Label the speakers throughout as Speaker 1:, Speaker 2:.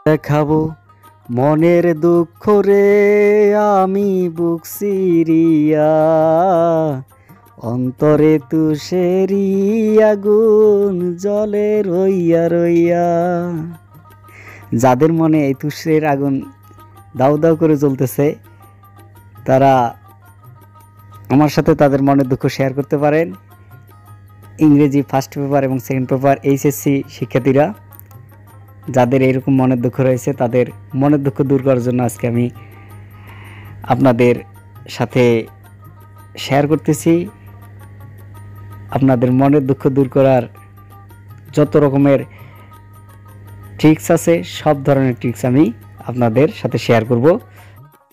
Speaker 1: দেখাবো মনের দুঃখ রে আমি বুক সিরিয়া, অন্তরে তুষেরি আগুন জ্বলে রইয়া রইয়া। যাদের মনে এই তুষের আগুন দাউ দাউ করে জ্বলতেছে তারা আমার সাথে তাদের মনের দুঃখ শেয়ার করতে পারেন। ইংরেজি ফার্স্ট পেপার এবং সেকেন্ড পেপার এইচএসসি শিক্ষার্থীরা যাদের এরকম মনের দুঃখ রয়েছে তাদের মনের দুঃখ দূর করার জন্য আজকে আমি আপনাদের সাথে শেয়ার করতেছি। আপনাদের মনের দুঃখ দূর করার যত রকমের ট্রিক্স আছে সব ধরনের ট্রিক্স আমি আপনাদের সাথে শেয়ার করব।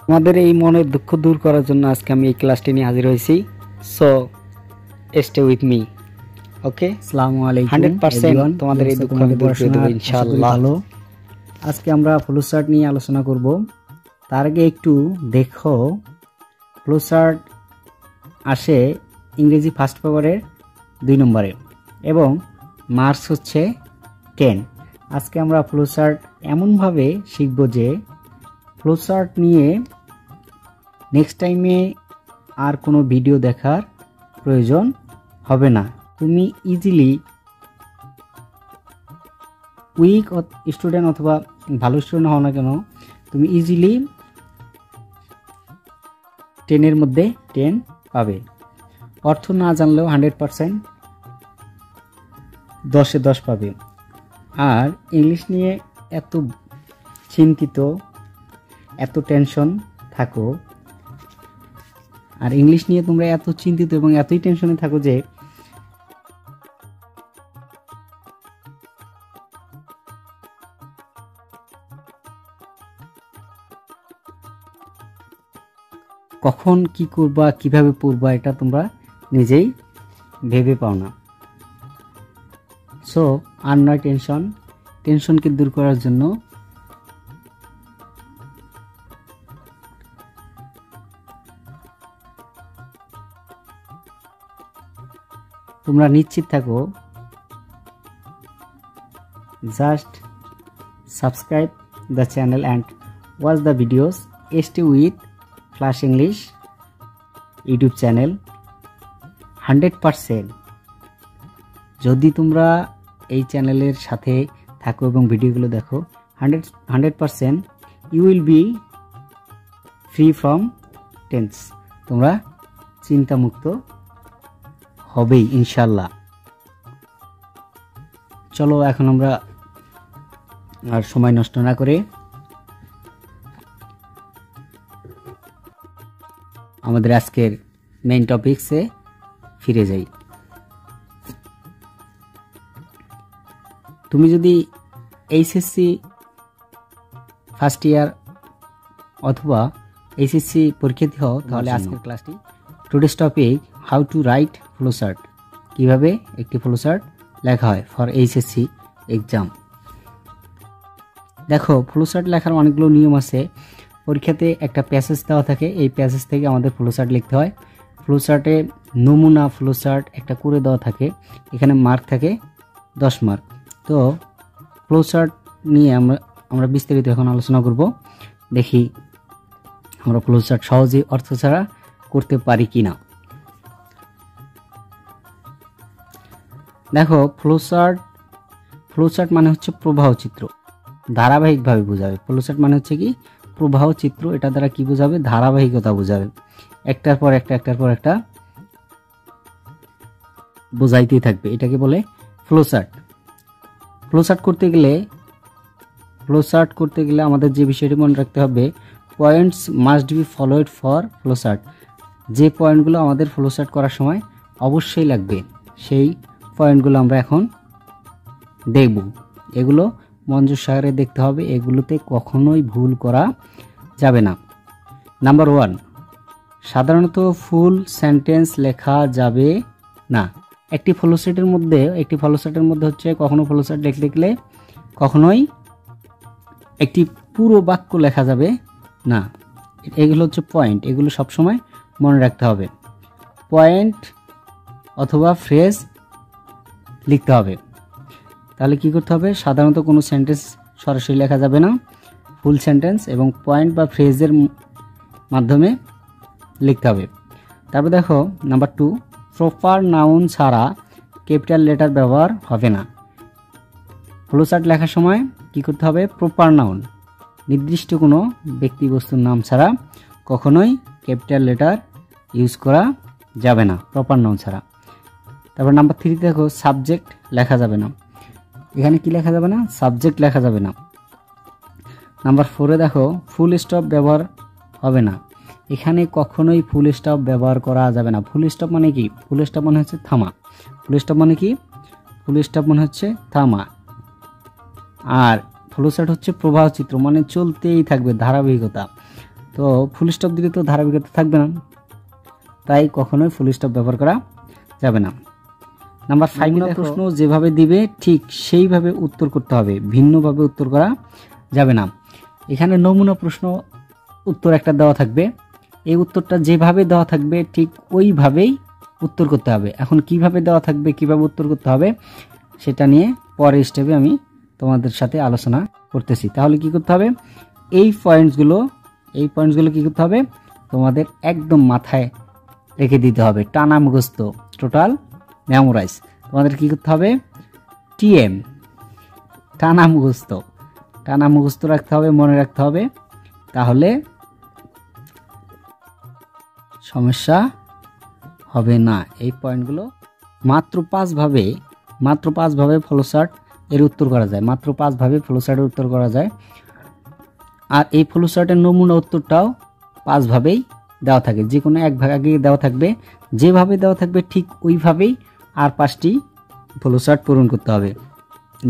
Speaker 1: আমাদের এই মনের দুঃখ দূর করার জন্য আজকে আমি এই ক্লাসটি নিয়ে হাজির হয়েছি। So stay with me. Okay, আসসালামু আলাইকুম। 100% তোমাদের এই দুঃখ আমি দূর করে দেব ইনশাআল্লাহ। আজকে আমরা ফ্লোচার্ট নিয়ে আলোচনা করব। তার আগে একটু দেখো, ফ্লোচার্ট আসে ইংরেজি ফার্স্ট পেপারের 2 নম্বরে এবং মার্কস হচ্ছে 10। আজকে আমরা ফ্লোচার্ট এমনভাবে শিখব যে ফ্লোচার্ট নিয়ে নেক্সট টাইমে আর কোনো ভিডিও দেখার প্রয়োজন হবে না। তুমি ইজিলি উইক স্টুডেন্ট অথবা ভালো স্টুডেন্ট হও না কেন, তুমি ইজিলি 10-এর মধ্যে 10 পাবে। অর্থ না জানলেও 100% 10-এ 10 পাবে। আর ইংলিশ নিয়ে এত চিন্তিত, এত টেনশন থাকো, আর ইংলিশ নিয়ে তোমরা এত চিন্তিত এবং এতই টেনশনে থাকো যে কখন কি করবা, কিভাবে পড়বা, এটা তোমরা নিজেই ভেবে পাও না। সো আর নয় টেনশনকে দূর করার জন্য তোমরা নিশ্চিত থাকো, just subscribe the channel and watch the videos. Stay with flash English YouTube channel. 100% যদি তোমরা এই চ্যানেলের সাথে থাকো এবং ভিডিওগুলো দেখো, 100% you will be free from tense. তোমরা চিন্তামুক্ত হবেই ইনশাল্লাহ। চলো এখন আমরা আর সময় নষ্ট না করে আমাদের আজকের মেইন টপিকসে ফিরে যাই। তুমি যদি এইচএসসি ফার্স্ট ইয়ার অথবা এইচএসসি পরীক্ষার্থী হও তাহলে আজকের ক্লাসটি today's topic how to right flowchart, কিভাবে একটি ফ্লোচার্ট লেখা হয় ফর এইচএসসি এক্সাম। দেখো, ফ্লোচার্ট লেখার অনেকগুলো নিয়ম আছে। পরীক্ষাতে একটা প্যাসেজ দেওয়া থাকে, এই প্যাসেজ থেকে আমাদের ফ্লোচার্ট লিখতে হয়। ফ্লোচার্টে নমুনা ফ্লোচার্ট একটা করে দেওয়া থাকে, এখানে মার্ক থাকে 10 মার্ক। তো ফ্লোচার্ট নিয়ে আমরা বিস্তারিত এখন আলোচনা করব। দেখি আমরা ফ্লোচার্ট সহজেই অর্থ ছাড়া করতে পারি কি না। দেখো, ফ্লোচার্ট মানে হচ্ছে প্রবাহ চিত্র, ধারাবাহিকভাবে বোঝাবে। ফ্লোচার্ট মানে হচ্ছে কি প্রবাহ চিত্র, এটা দ্বারা কি বোঝাবে, ধারাবাহিকতা বোঝাবে। একটার পর একটা বোঝাইতেই থাকবে, এটাকে বলে ফ্লোচার্ট। ফ্লোচার্ট করতে গেলে আমাদের যে বিষয়টি মনে রাখতে হবে, points must be followed for flowchart. যে পয়েন্টগুলো আমাদের ফ্লোচার্ট করার সময় অবশ্যই লাগবে, সেই পয়েন্টগুলো আমরা এখন দেখব। এগুলো মনোযোগ সহকারে দেখতে হবে, এগুলোতে কখনোই ভুল করা যাবে না। নাম্বার 1, সাধারণত ফুল সেন্টেন্স লেখা যাবে না। একটি ফ্লোচার্টের মধ্যে হচ্ছে কখনো ফ্লোচার্ট লিখতে গেলে কখনোই একটি পুরো বাক্য লেখা যাবে না। এগুলো হচ্ছে পয়েন্ট, এগুলো সবসময় মনে রাখতে হবে। পয়েন্ট অথবা ফ্রেজ লিখতে হবে। তাহলে কি করতে হবে, সাধারণত কোনো সেন্টেন্স সরাসরি লেখা যাবে না, ফুল সেন্টেন্স এবং পয়েন্ট বা ফ্রেজের মাধ্যমে লিখতে হবে। তারপর দেখো নাম্বার 2, প্রপার নাউন ছাড়া ক্যাপিটাল লেটার ব্যবহার হবে না। ফ্লোচার্ট লেখার সময় কি করতে হবে, প্রপার নাউন, নির্দিষ্ট কোনো ব্যক্তি বস্তুর নাম ছাড়া কখনোই ক্যাপিটাল লেটার ইউজ করা যাবে না, প্রপার নাউন ছাড়া। তারপর নাম্বার 3 দেখো, সাবজেক্ট লেখা যাবে না। এখানে কি লেখা যাবে না, সাবজেক্ট লেখা যাবে না। নাম্বার 4 দেখো, ফুল স্টপ ব্যবহার হবে না। এখানে কখনোই ফুল স্টপ ব্যবহার করা যাবে না। ফুল স্টপ মানে কি, ফুল স্টপ মানে হচ্ছে থামা। ফুল স্টপ মানে কি, ফুল স্টপ মানে হচ্ছে থামা। আর ফ্লোচার্ট হচ্ছে প্রবাহ চিত্র, মানে চলতেই থাকবে, ধারাবাহিকতা। তো ফুল স্টপ দিলে তো ধারাবাহিকতা থাকবে না, তাই কখনোই ফুল স্টপ ব্যবহার করা যাবে না। নাম্বার 5 প্রশ্ন যেভাবে দিবে ঠিক সেইভাবে উত্তর করতে হবে, ভিন্নভাবে উত্তর করা যাবে না। এখানে নমুনা প্রশ্ন উত্তর একটা দেওয়া থাকবে, এই উত্তরটা যেভাবে দেওয়া থাকবে ঠিক ওইভাবেই উত্তর করতে হবে। এখন কিভাবে দেওয়া থাকবে, কিভাবে উত্তর করতে হবে, সেটা নিয়ে পরের স্টেপে আমি তোমাদের সাথে আলোচনা করতেছি। তাহলে কি করতে হবে, এই পয়েন্টসগুলো কি করতে হবে, তোমাদের একদম মাথায় রেখে দিতে হবে, টানা মুখস্থ, টোটাল মেমোরাইজ। তোমাদের কি করতে হবে, টিএম, টানা মুখস্থ রাখতে হবে, মনে রাখতে হবে, তাহলে সমস্যা হবে না। এই পয়েন্টগুলো মাত্র 5 ভাবে ফ্লোচার্ট এর উত্তর করা যায়, মাত্র 5 ভাবে ফ্লোচার্টের উত্তর করা যায়। আর এই ফ্লোচার্টের নমুনা উত্তরটাও 5 ভাবেই দেওয়া থাকে, যে কোনো এক ভাগে দেওয়া থাকবে, যেভাবে দেওয়া থাকবে ঠিক ওইভাবেই আর 5টি ফ্লোচার্ট পূরণ করতে হবে।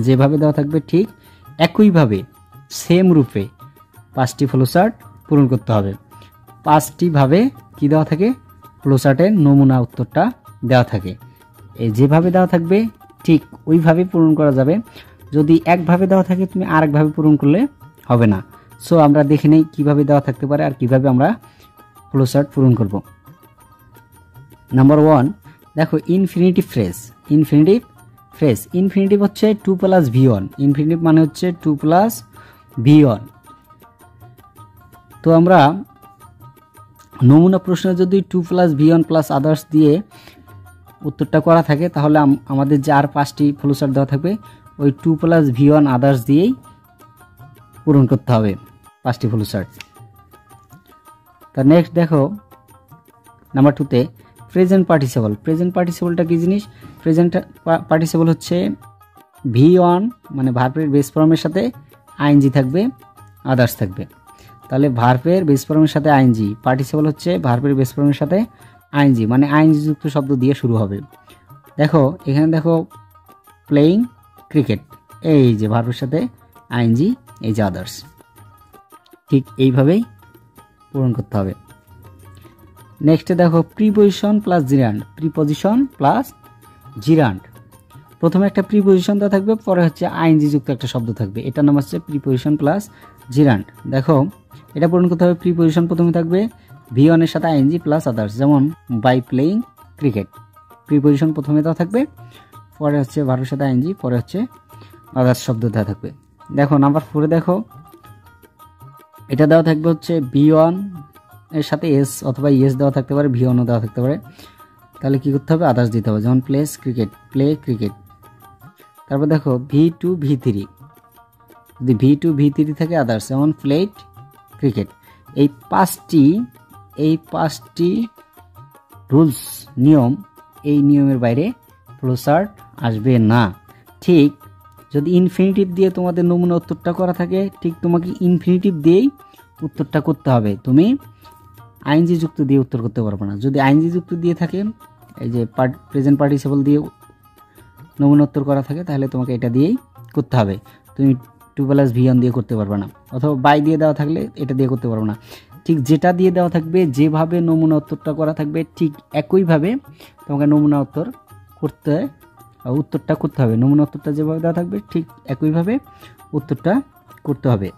Speaker 1: যেভাবে দেওয়া থাকবে ঠিক একইভাবে সেম রূপে 5টি ফ্লোচার্ট পূরণ করতে হবে। 5টি ভাবে কি দেওয়া থাকে, ফ্লোচার্টের নমুনা উত্তরটা দেওয়া থাকে। এই যেভাবে দেওয়া থাকবে ঠিক ওইভাবে পূরণ করা যাবে। যদি একভাবে দেওয়া থাকে তুমি আরেকভাবে পূরণ করলে হবে না। সো আমরা দেখে নেই কিভাবে দেওয়া থাকতে পারে আর কিভাবে আমরা ফ্লোচার্ট পূরণ করব। নাম্বার 1 দেখো, ইনফিনিটিভ ফ্রেজ। ইনফিনিটিভ হচ্ছে 2 + V1। ইনফিনিটিভ মানে হচ্ছে 2 + V1। তো আমরা নমুনা প্রশ্নে যদি 2 + V1 + আদার্স দিয়ে উত্তরটা করা থাকে, তাহলে আমাদের যে আর 5টি ফ্লোচার্ট দেওয়া থাকবে ওই 2 + V1 আদার্স দিয়েই পূরণ করতে হবে 5টি ফ্লোচার্ট। তার নেক্সট দেখো নাম্বার 2তে প্রেজেন্ট পার্টিসিপল। প্রেজেন্ট পার্টিসিপলটা কি জিনিস, প্রেজেন্ট পার্টিসিপল হচ্ছে V1 মানে ভার্বের বেস ফর্মের সাথে আইএনজি থাকবে, আদার্স থাকবে। তাহলে ভার্বের বেস ফর্মের সাথে আইএনজি, পার্টিসিপল হচ্ছে ভার্বের বেস ফর্মের সাথে আইএনজি, মানে আইএনজি যুক্ত শব্দ দিয়ে শুরু হবে। দেখো এখানে দেখো প্লেইং ক্রিকেট, এই যে ভার্বের সাথে আইএনজি, এই যে আদার্স, ঠিক এইভাবেই পূরণ করতে হবে। নেক্সটে দেখো প্রিপোজিশন প্লাস জিরান্ড। প্রথমে একটা প্রিপোজিশন দেওয়া থাকবে, পরে হচ্ছে আইএনজি যুক্ত একটা শব্দ থাকবে, এটার নাম হচ্ছে প্রিপোজিশন প্লাস জিরান্ড। দেখো এটা পূরণ করতে হবে, প্রিপোজিশন প্রথমে থাকবে V1 এর সাথে আইএনজি প্লাস আদার্স, যেমন বাই প্লেইং ক্রিকেট। প্রিপোজিশন প্রথমে দেওয়া থাকবে, পরে হচ্ছে ভার্বের সাথে আইএনজি, পরে হচ্ছে আদার্স শব্দ দেওয়া থাকবে। দেখো নাম্বার 4 দেখো, এটা দেওয়া থাকবে হচ্ছে V1 এর সাথে এস অথবা ইএস দেওয়া থাকতে পারে, V1ও দেওয়া থাকতে পারে। তাহলে কি করতে হবে, আদার্স দিতে হবে, যেমন প্লে ক্রিকেট। তারপর দেখো V2 V3, যদি V2 V3 থাকে আদার্স, যেমন প্লেড ক্রিকেট। এই পাঁচটি রুলস, নিয়ম, এই নিয়মের বাইরে ফ্লোচার্ট আসবে না। ঠিক যদি ইনফিনিটিভ দিয়ে তোমাদের নমুনা উত্তরটা করা থাকে, ঠিক তোমাকে ইনফিনিটিভ দিয়েই উত্তরটা করতে হবে, তুমি আইএনজি যুক্ত দিয়ে উত্তর করতে পারবে না। যদি আইএনজি যুক্ত দিয়ে থাকে, এই যে প্রেজেন্ট পার্টিসিপল দিয়ে নমুনা উত্তর করা থাকে, তাহলে তোমাকে এটা দিয়েই করতে হবে। তুমি 2 + V1 দিয়ে করতে পারবে না, অথবা বাই দিয়ে দেওয়া থাকলে এটা দিয়ে করতে পারবে না। ঠিক যেটা দিয়ে দেওয়া থাকবে, যেভাবে নমুনা উত্তরটা করা থাকবে, ঠিক একইভাবে তোমাকে নমুনা উত্তরটা করতে হবে। নমুনা উত্তরটা যেভাবে দেওয়া থাকবে ঠিক একইভাবে উত্তরটা করতে হবে।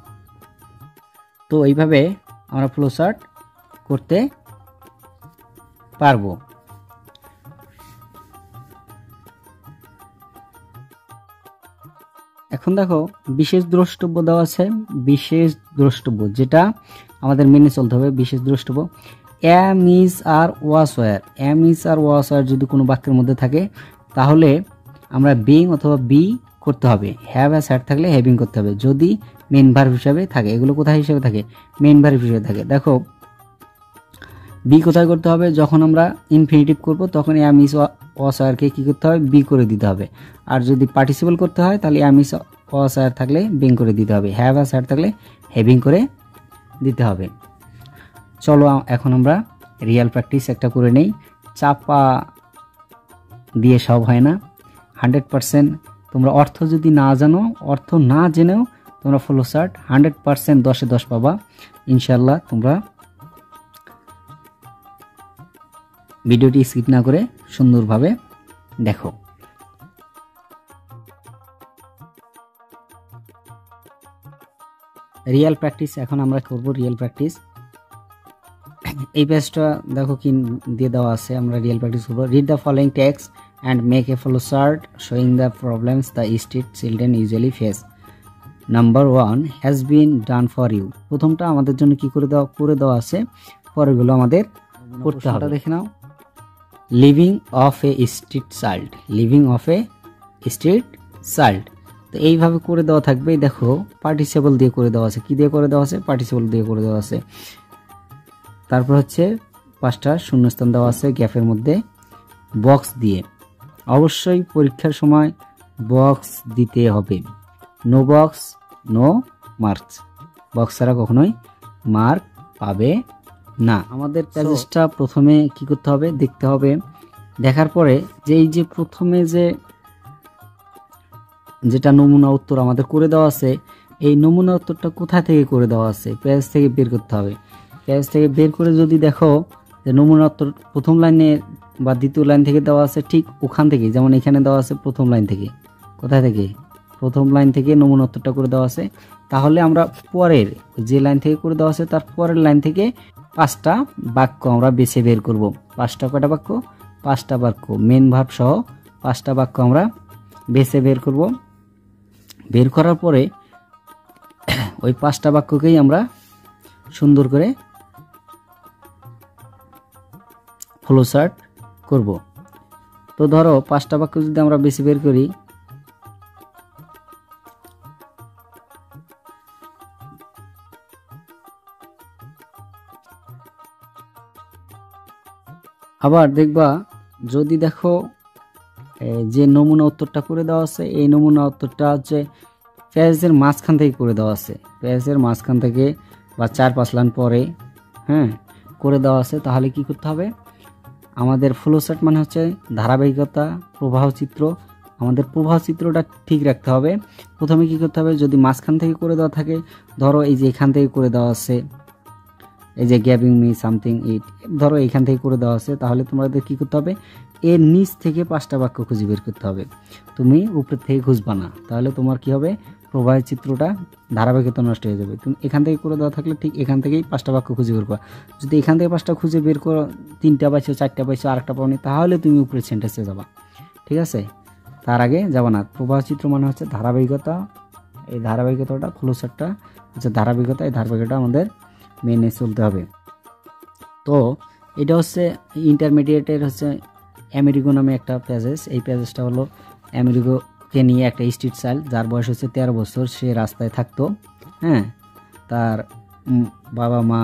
Speaker 1: তো এইভাবে আমরা ফ্লোচার্ট করতে পারবো। এখন দেখো বিশেষ দ্রষ্টব্য দেওয়া আছে, বিশেষ দ্রষ্টব্য যেটা আমাদের মেনে চলতে হবে। বিশেষ দ্রষ্টব্য am is are was were, am is are was were যদি কোনো বাক্যের মধ্যে থাকে তাহলে আমরা বিং অথবা বি করতে হবে, হ্যাভ অ্যাজ হ্যাড থাকলে হ্যাভিং করতে হবে যদি মেন ভার্ব হিসাবে থাকে। এগুলো কোথায় হিসেবে থাকে? মেন ভার্ব হিসেবে থাকে। দেখো বি কোথায় করতে হবে? যখন আমরা ইনফিনিটিভ করব তখন এম ইজ ওয়াজ ওয়ারকে কী করতে হবে? বি করে দিতে হবে। আর যদি পার্টিসিপল করতে হয় তাহলে এম ইজ ওয়াজ ওয়ার থাকলে বিং করে দিতে হবে, হ্যাভ অ্যাজ হ্যাড থাকলে হ্যাভিং করে দিতে হবে। চলো এখন আমরা রিয়েল প্র্যাকটিস একটা করে নেই। চাপা দিয়ে সব হয় না। 100% তোমরা অর্থ যদি না জানো, অর্থ না জেনেও তোমরা ফলো চার্ট 100% 10-এ 10 পাবা ইনশাল্লাহ। তোমরা ভিডিওটি স্কিপ না করে সুন্দরভাবে দেখো। রিয়েল প্র্যাকটিস এখন আমরা করব। রিয়েল প্র্যাকটিস এই পেজটা দেখো কি দিয়ে দেওয়া আছে, আমরা রিয়েল প্র্যাকটিস করব। Read the following text and make a flow chart showing the problems the street children usually face. Number 1 has been done for you. প্রথমটা আমাদের জন্য কি করে দেওয়া আছে, পরেরগুলো আমাদের পড়তে হবে। দেখে নাও, living of a street child, living of a street child. তো এইভাবে করে দেওয়া থাকবে। দেখো পার্টিসিপল দিয়ে করে দেওয়া আছে। কি দিয়ে করে দেওয়া আছে? পার্টিসিপল দিয়ে করে দেওয়া আছে। তারপর হচ্ছে 5টা শূন্যস্থান দেওয়া আছে গ্যাপের মধ্যে বক্স দিয়ে। অবশ্যই পরীক্ষার সময় বক্স দিতে হবে। No box no marks, box ছাড়া কখনোই মার্ক পাবে না। আমাদের প্যাসেজটা প্রথমে কি করতে হবে? দেখতে হবে। দেখার পরে যে এই যে প্রথমে যেটা নমুনা উত্তর আমাদের করে দেওয়া আছে, এই নমুনা উত্তরটা কোথা থেকে করে দেওয়া আছে? পেজ থেকে বের করতে হবে। পেজ থেকে বের করে যদি দেখো যে নমুনা উত্তর প্রথম লাইনে বা দ্বিতীয় লাইন থেকে দেওয়া আছে, ঠিক ওখান থেকে, যেমন এখানে দেওয়া আছে প্রথম লাইন থেকে। কোথায় থেকে? প্রথম লাইন থেকে নমুনা উত্তরটা করে দেওয়া আছে। তাহলে আমরা পরের যে লাইন থেকে করে দেওয়া আছে তার পরের লাইন থেকে 5টা বাক্য আমরা বেছে বের করব। 5টা কয়টা বাক্য? 5টা বাক্য, মেন ভার্ব সহ 5টা বাক্য আমরা বেছে বের করব। বের করার পরে ওই 5টা বাক্যকেই আমরা সুন্দর করে ফলো চার্ট করব। তো ধরো 5টা বাক্য যদি আমরা বেশি বের করি, আবার দেখবা যদি দেখো যে নমুনা উত্তরটা করে দেওয়া আছে, এই নমুনা উত্তরটা হচ্ছে পেজের মাঝখান থেকে করে দেওয়া আছে। পেজের মাঝখান থেকে বা 4-5 লাইন পরে করে দেওয়া আছে। তাহলে কি করতে হবে? আমাদের ফ্লো চার্ট মানে হচ্ছে ধারাবাহিকতা, প্রবাহ চিত্র। আমাদের প্রবাহ চিত্রটা ঠিক রাখতে হবে। প্রথমে কি করতে হবে? যদি মাঝখান থেকে করে দেওয়া থাকে, ধরো এই যে এখান থেকে করে দেওয়া আছে, এই যে গিভিং মি সামথিং ইট, ধরো এখান থেকে করে দেওয়া আছে, তাহলে তোমাদের কি করতে হবে? এর নিচ থেকে 5টা বাক্য খুঁজে বের করতে হবে। তুমি উপর থেকে খুঁজবা না, তাহলে তোমার কি হবে? প্রবাহের চিত্রটা ধারাবাহিকতা নষ্ট হয়ে যাবে। তুমি এখান থেকে করে দেওয়া থাকলে ঠিক এখান থেকেই 5টা বাক্য খুঁজে বের করবা। যদি এখান থেকে 5টা খুঁজে বের করো, 3টা পাইছো, 4টা পাইছো, আরেকটা পাওনি, তাহলে তুমি উপরের সেন্টেন্সে যাবা। ঠিক আছে? তার আগে যাবা না। প্রবাহ চিত্র মানে হচ্ছে ধারাবাহিকতা। এই ধারাবাহিকতাটা, ফ্লো চার্টটা হচ্ছে ধারাবাহিকতা। এই ধারাবাহিকতা আমাদের মেনে চলতে হবে। তো এটা হচ্ছে ইন্টারমিডিয়েটের হচ্ছে আমেরিগো নামে একটা প্যাসেজ। এই প্যাসেজটা হলো আমেরিগোকে নিয়ে একটা স্ট্রিট চাইল্ড, যার বয়স হচ্ছে 13 বছর। সে রাস্তায় থাকতো। তার বাবা মা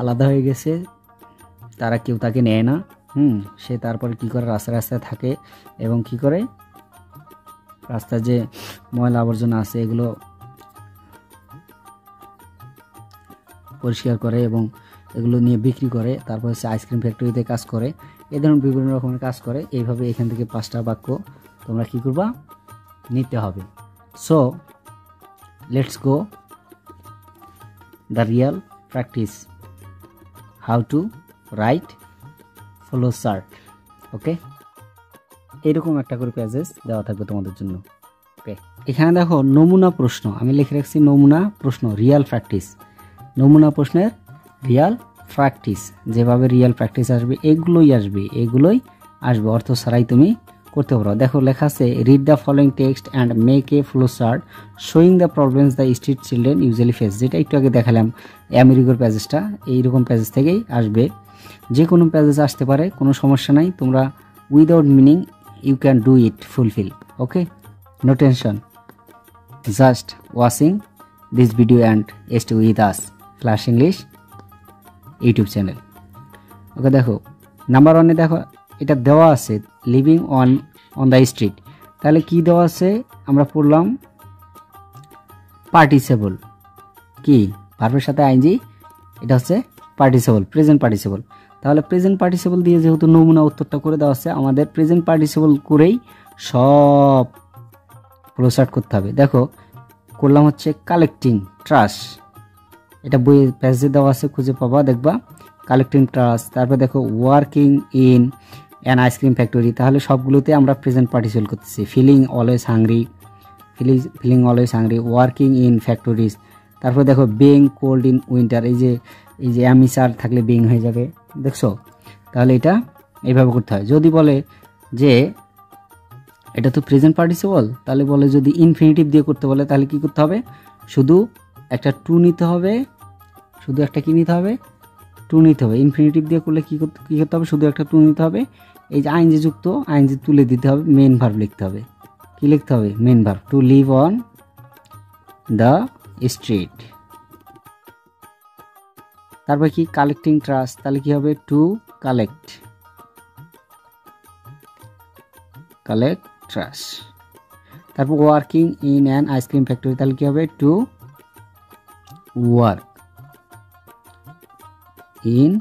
Speaker 1: আলাদা হয়ে গেছে, তারা কেউ তাকে নেয় না। সে তারপরে কি করে? রাস্তায় রাস্তায় থাকে এবং কি করে? রাস্তায় যে ময়লা আবর্জনা আছে এগুলো পরিষ্কার করে এবং এগুলো নিয়ে বিক্রি করে। তারপর হচ্ছে আইসক্রিম ফ্যাক্টরিতে কাজ করে। এই ধরনের বিভিন্ন রকমের কাজ করে। এইভাবে এখান থেকে 5টা বাক্য তোমরা কি করবা? নিতে হবে। So let's go the real practice, how to write flow chart. Okay, এরকম একটা করে প্যাসেজ দেওয়া থাকবে তোমাদের জন্য। ওকে, এখানে দেখো নমুনা প্রশ্ন আমি লিখে রাখছি। নমুনা প্রশ্ন, রিয়েল প্র্যাকটিস। নমুনা প্রশ্নের রিয়েল প্র্যাকটিস, যেভাবে রিয়েল প্র্যাকটিস আসবে এগুলোই আসবে, অর্থ ছাড়াই তুমি করতে পারো। দেখো লেখা আছে read the following text and make A flow chart showing the problems the street children usually face, যেটা একটু আগে দেখালাম আমেরিকার প্যাজেসটা, এইরকম প্যাজেস থেকেই আসবে, যে কোনো প্যাজেস আসতে পারে, কোনো সমস্যা নাই। তোমরা without meaning you can do it fulfil, okay, no tension, just watching this video and stay with us flash English YouTube channel. Okay, দেখো নাম্বার 1-এ দেখো এটা দেওয়া আছে লিভিং অন দ্য স্ট্রিট, তাহলে কি দেওয়া আছে আমরা পড়লাম পার্টিসিপল, কি ভার্বের সাথে আইএনজি, এটা হচ্ছে পার্টিসিপল, প্রেজেন্ট পার্টিসিপল। তাহলে প্রেজেন্ট পার্টিসিপল দিয়ে যেহেতু নমুনা উত্তরটা করে দেওয়া আছে, আমাদের প্রেজেন্ট পার্টিসিপল করেই সব ফ্লোচার্ট করতে হবে। দেখো করলাম হচ্ছে কালেক্টিং ট্রাশ, এটা বই পেজে দেওয়া আছে, খুঁজে পাবা, দেখবা কালেক্টিং ট্রাশ। তারপর দেখো working in an ice cream factory, তাহলে সবগুলোতে আমরা প্রেজেন্ট পার্টিসিপল করতেছি। Feeling always hungry, feeling always hungry, working in factories. তারপর দেখো বিং কোল্ড ইন উইন্টার, এই যে অ্যামিসার থাকলে বিং হয়ে যাবে, দেখছো, তাহলে এটা এইভাবে করতে হয়। যদি বলে যে এটা তো প্রেজেন্ট পার্টিসিপল, তাহলে বলে যদি ইনফিনিটিভ দিয়ে করতে বলে, তাহলে কি করতে হবে, শুধু একটা টু নিতে হবে, শুধু একটা কি নিতে হবে, টু নিতে হবে। ইনফিনিটিভ দিয়ে করলে কি করতে হবে, শুধু একটা টু নিতে হবে। এই যে আইএনজি যুক্ত, আইএনজি তুলে দিতে হবে, মেন ভার্ব লিখতে হবে। কি লিখতে হবে, main verb, to live on the street. তারপর কি কালেক্টিং ট্রাশ, তাহলে কি হবে, টু কালেক্ট ট্রাশ। তারপর working in an ice cream factory, তাহলে কি হবে, to work in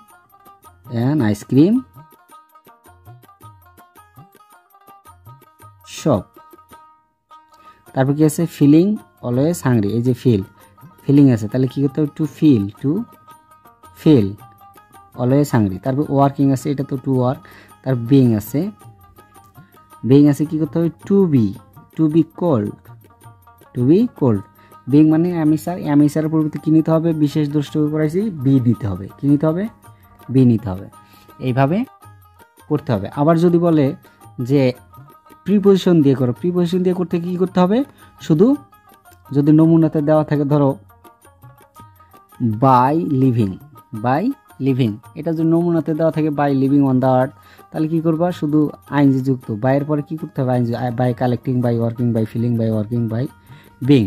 Speaker 1: an ice cream shop. তারপর কি আছে, ফিলিং অলওয়েজ হাংরি, এই যে ফিলিং আছে, তাহলে কি করতে হবে, টু ফিল অলওয়েজ হাংরি। তারপর ওয়ার্কিং আছে, এটা তো টু ওয়ার্ক। তারপর বিং আছে, কি করতে হবে, টু বি কোল্ড। বিং মানে অ্যামিসার পরিবর্তে কি নিতে হবে, বিশেষ দ্রষ্টব্য করাইছি, বি দিতে হবে, কি নিতে হবে, বি নিতে হবে। এইভাবে করতে হবে। আবার যদি বলে যে প্রিপোজিশন দিয়ে করো, প্রিপোজিশন দিয়ে করতে কি করতে হবে, শুধু যদি নমুনাতে দেওয়া থাকে, ধরো বাই লিভিং, এটা যদি নমুনাতে দেওয়া থাকে by living on the earth, তাহলে কি করবা, শুধু আইএনজি যুক্ত, বাইয়ের পরে কি করতে হবে, ING, by collecting, by working, by feeling, by working, by being,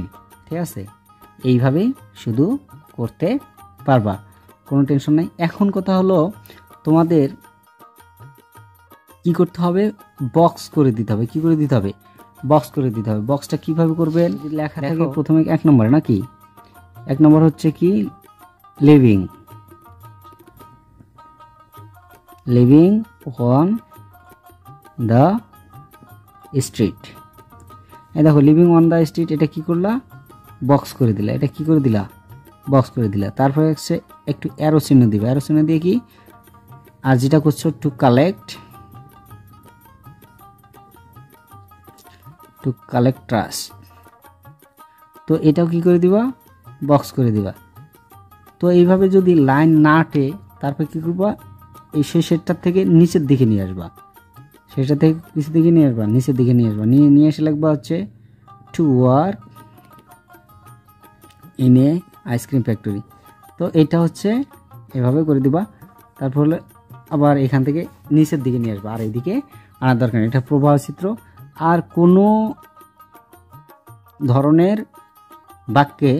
Speaker 1: ঠিক আছে। এইভাবেই শুধু করতে পারবা, কোনো টেনশন নাই। এখন কথা হলো তোমাদের কি করতে হবে, বক্স করে দিতে হবে। কি করে দিতে হবে, বক্স করে দিতে হবে। বক্সটা কিভাবে করবেন, লেখা থাকে প্রথমে 1 নম্বরে নাকি, 1 নম্বর হচ্ছে কি লিভিং অন দ্য স্ট্রিট। এই দেখো লিভিং অন দ্য স্ট্রিট, এটা কি করলা, বক্স করে দিলা, এটা কি করে দিলা, বক্স করে দিলা। তারপরে হচ্ছে একটু অ্যারো চিহ্ন দিবে, অ্যারো চিহ্ন দিয়ে কি, আর যেটা করছো টু কালেক্ট ট্রাশ, তো এটাও কি করে দিবা, বক্স করে দিবা। তো এইভাবে যদি লাইন না আটে, তারপর কি করবা, এই শেষেরটার থেকে নিচের দিকে নিয়ে আসবা, শেষের থেকে নিচের দিকে নিয়ে আসবা, নিচের দিকে নিয়ে আসবা, নিয়ে এসে লাগবা হচ্ছে two work in a ice cream factory. তো এটা হচ্ছে এভাবে করে দিবা। তারপর হলে আবার এখান থেকে নিচের দিকে নিয়ে আসবা, আর এইদিকে আনার দরকার নেই। এটা প্রবাহ চিত্র। আর কোনো ধরনের বাক্যে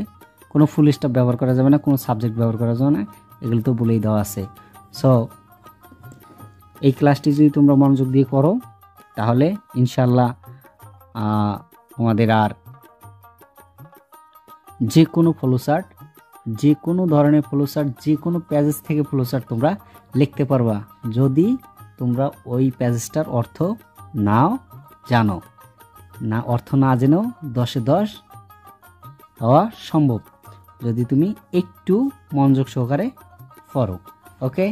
Speaker 1: কোনো ফুল স্টপ ব্যবহার করা যাবে না, কোনো সাবজেক্ট ব্যবহার করা যাবে না, এগুলো তো বলেই দেওয়া আছে। সো এই ক্লাসটি যদি তোমরা মনোযোগ দিয়ে করো, তাহলে ইনশাল্লাহ তোমাদের আর যে কোনো ফ্লোচার্ট, যে কোনো ধরনের ফ্লোচার্ট, যে কোনো প্যাজেজ থেকে ফ্লোচার্ট তোমরা লিখতে পারবা, যদি তোমরা ওই প্যাজেজটার অর্থ নাও জানো। না অর্থ না জেনেও 10-এ 10 হওয়া সম্ভব, যদি তুমি একটু মনোযোগ সহকারে পড়ো। ওকে।